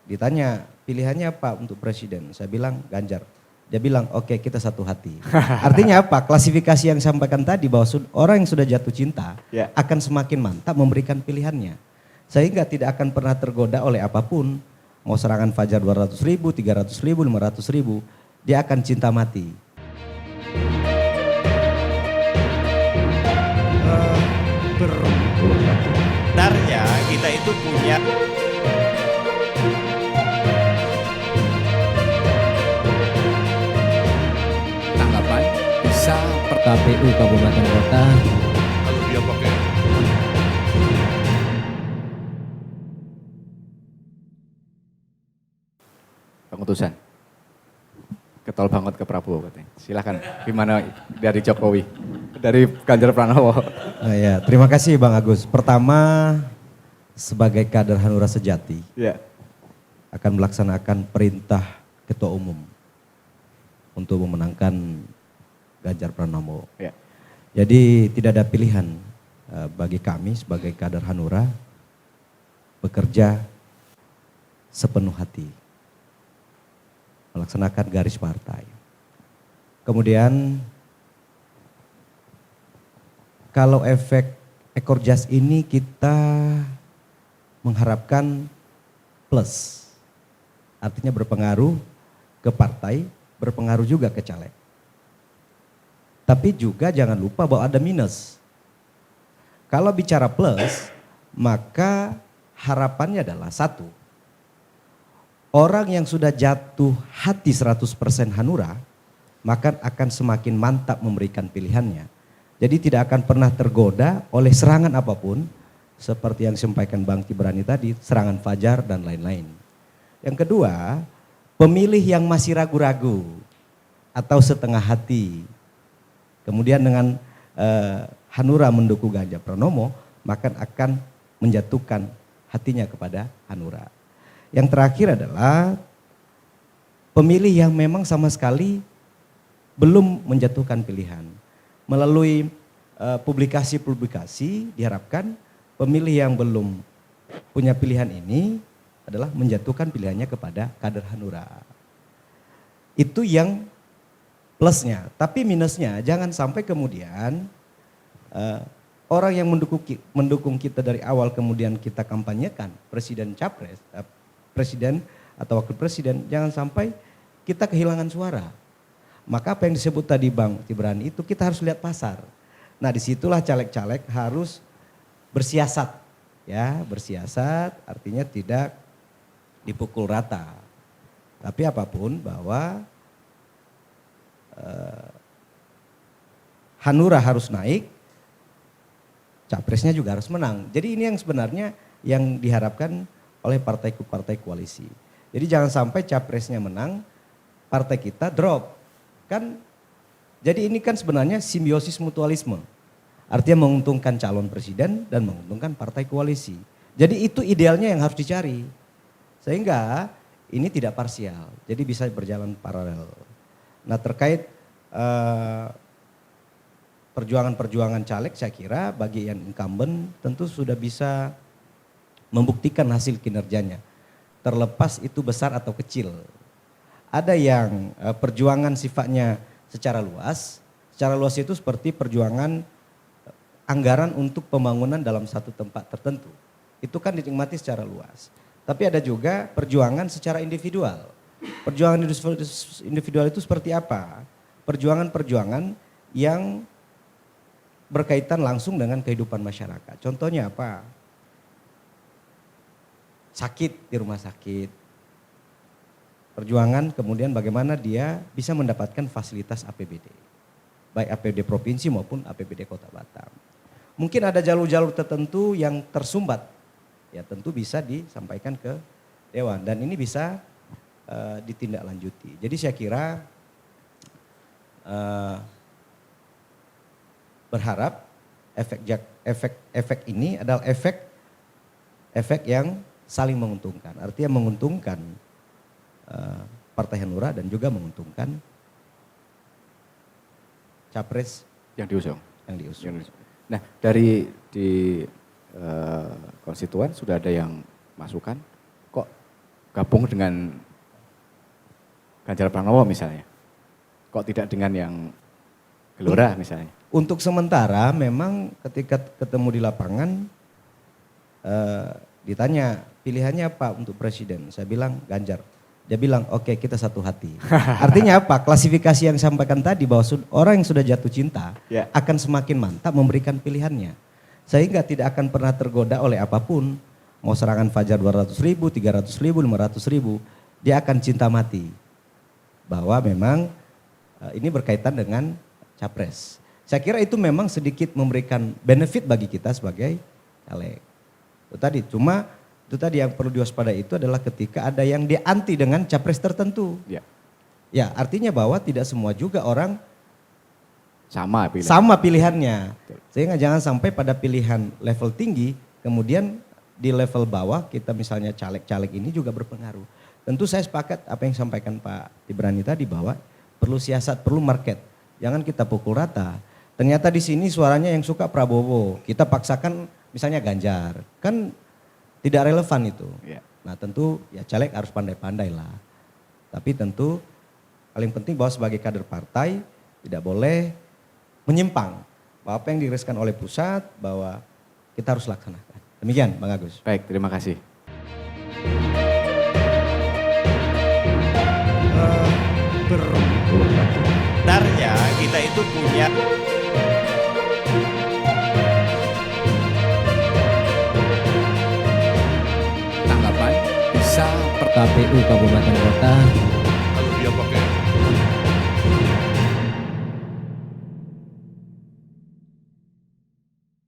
Ditanya pilihannya apa untuk presiden, saya bilang Ganjar. Dia bilang oke, kita satu hati. Artinya apa? Klasifikasi yang sampaikan tadi bahwa orang yang sudah jatuh cinta akan semakin mantap memberikan pilihannya. Sehingga tidak akan pernah tergoda oleh apapun. Mau serangan fajar 200 ribu, 300 ribu, 500 ribu. Dia akan cinta mati. Sebenarnya kita itu punya tanggapan bisa KPU Kabupaten Kota. Kalau dia pakai pengutusan ketol banget ke Prabowo katanya. Silakan gimana dari Jokowi, dari Ganjar Pranowo. Nah ya, terima kasih Bang Agus. Pertama, sebagai kader Hanura sejati, akan melaksanakan perintah Ketua Umum untuk memenangkan Ganjar Pranowo. Jadi tidak ada pilihan bagi kami sebagai kader Hanura bekerja sepenuh hati, melaksanakan garis partai. Kemudian kalau efek ekor jas ini kita mengharapkan plus, artinya berpengaruh ke partai, berpengaruh juga ke caleg. Tapi juga jangan lupa bahwa ada minus. Kalau bicara plus, maka harapannya adalah satu, orang yang sudah jatuh hati 100% Hanura, maka akan semakin mantap memberikan pilihannya. Jadi tidak akan pernah tergoda oleh serangan apapun, seperti yang disampaikan Bang Kibrani tadi, serangan fajar dan lain-lain. Yang kedua, pemilih yang masih ragu-ragu atau setengah hati, kemudian dengan Hanura mendukung Ganjar Pranowo, maka akan menjatuhkan hatinya kepada Hanura. Yang terakhir adalah pemilih yang memang sama sekali belum menjatuhkan pilihan. Melalui publikasi-publikasi diharapkan pemilih yang belum punya pilihan ini adalah menjatuhkan pilihannya kepada kader Hanura. Itu yang plusnya. Tapi minusnya jangan sampai kemudian orang yang mendukung kita dari awal kemudian kita kampanyekan presiden capres, presiden atau wakil presiden, jangan sampai kita kehilangan suara. Maka apa yang disebut tadi Bang Kibrani itu kita harus lihat pasar. Nah disitulah caleg-caleg harus bersiasat. Ya, bersiasat artinya tidak dipukul rata. Tapi apapun bahwa Hanura harus naik, capresnya juga harus menang. Jadi ini yang sebenarnya yang diharapkan oleh partai koalisi. Jadi jangan sampai capresnya menang, partai kita drop. Kan jadi ini kan sebenarnya simbiosis mutualisme. Artinya menguntungkan calon presiden dan menguntungkan partai koalisi. Jadi itu idealnya yang harus dicari. Sehingga ini tidak parsial, jadi bisa berjalan paralel. Nah terkait perjuangan-perjuangan caleg saya kira bagi yang incumbent tentu sudah bisa membuktikan hasil kinerjanya. Terlepas itu besar atau kecil. Ada yang perjuangan sifatnya secara luas itu seperti perjuangan anggaran untuk pembangunan dalam satu tempat tertentu. Itu kan dinikmati secara luas. Tapi ada juga perjuangan secara individual. Perjuangan individual itu seperti apa? Perjuangan-perjuangan yang berkaitan langsung dengan kehidupan masyarakat. Contohnya apa? Sakit di rumah sakit. Perjuangan kemudian bagaimana dia bisa mendapatkan fasilitas APBD. Baik APBD provinsi maupun APBD Kota Batam. Mungkin ada jalur-jalur tertentu yang tersumbat. Ya tentu bisa disampaikan ke Dewan dan ini bisa ditindaklanjuti. Jadi saya kira berharap efek ini adalah efek yang saling menguntungkan. Artinya menguntungkan Partai Hanura dan juga menguntungkan capres yang diusung. Nah dari di konstituen sudah ada yang masukan, kok gabung dengan Ganjar Pranowo misalnya? Kok tidak dengan yang Gelora misalnya? Untuk sementara memang ketika ketemu di lapangan ditanya pilihannya apa untuk presiden. Saya bilang Ganjar. Dia bilang oke, kita satu hati. Artinya apa? Klasifikasi yang sampaikan tadi bahwa orang yang sudah jatuh cinta Ya. akan semakin mantap memberikan pilihannya. Sehingga tidak akan pernah tergoda oleh apapun. Mau serangan fajar 200.000, 300.000, 500.000. Dia akan cinta mati. Bahwa memang ini berkaitan dengan capres. Saya kira itu memang sedikit memberikan benefit bagi kita sebagai caleg. Itu tadi, cuma itu tadi yang perlu diwaspadai itu adalah ketika ada yang dianti dengan capres tertentu. Ya. Ya, artinya bahwa tidak semua juga orang Sama pilihan. sama pilihannya. Sehingga jangan sampai pada pilihan level tinggi, kemudian di level bawah kita misalnya caleg-caleg ini juga berpengaruh. Tentu saya sepakat apa yang disampaikan Pak Ibrani tadi bahwa perlu siasat, perlu market. Jangan kita pukul rata. Ternyata di sini suaranya yang suka Prabowo, kita paksakan misalnya Ganjar. Kan tidak relevan itu. Ya. Nah tentu ya caleg harus pandai-pandai lah. Tapi tentu paling penting bahwa sebagai kader partai tidak boleh menyimpang. Bahwa apa yang direskan oleh pusat bahwa kita harus laksanakan. Demikian Bang Agus. Baik, terima kasih. Sebenarnya kita itu punya Tanggapan bisa KPU Kabupaten Kota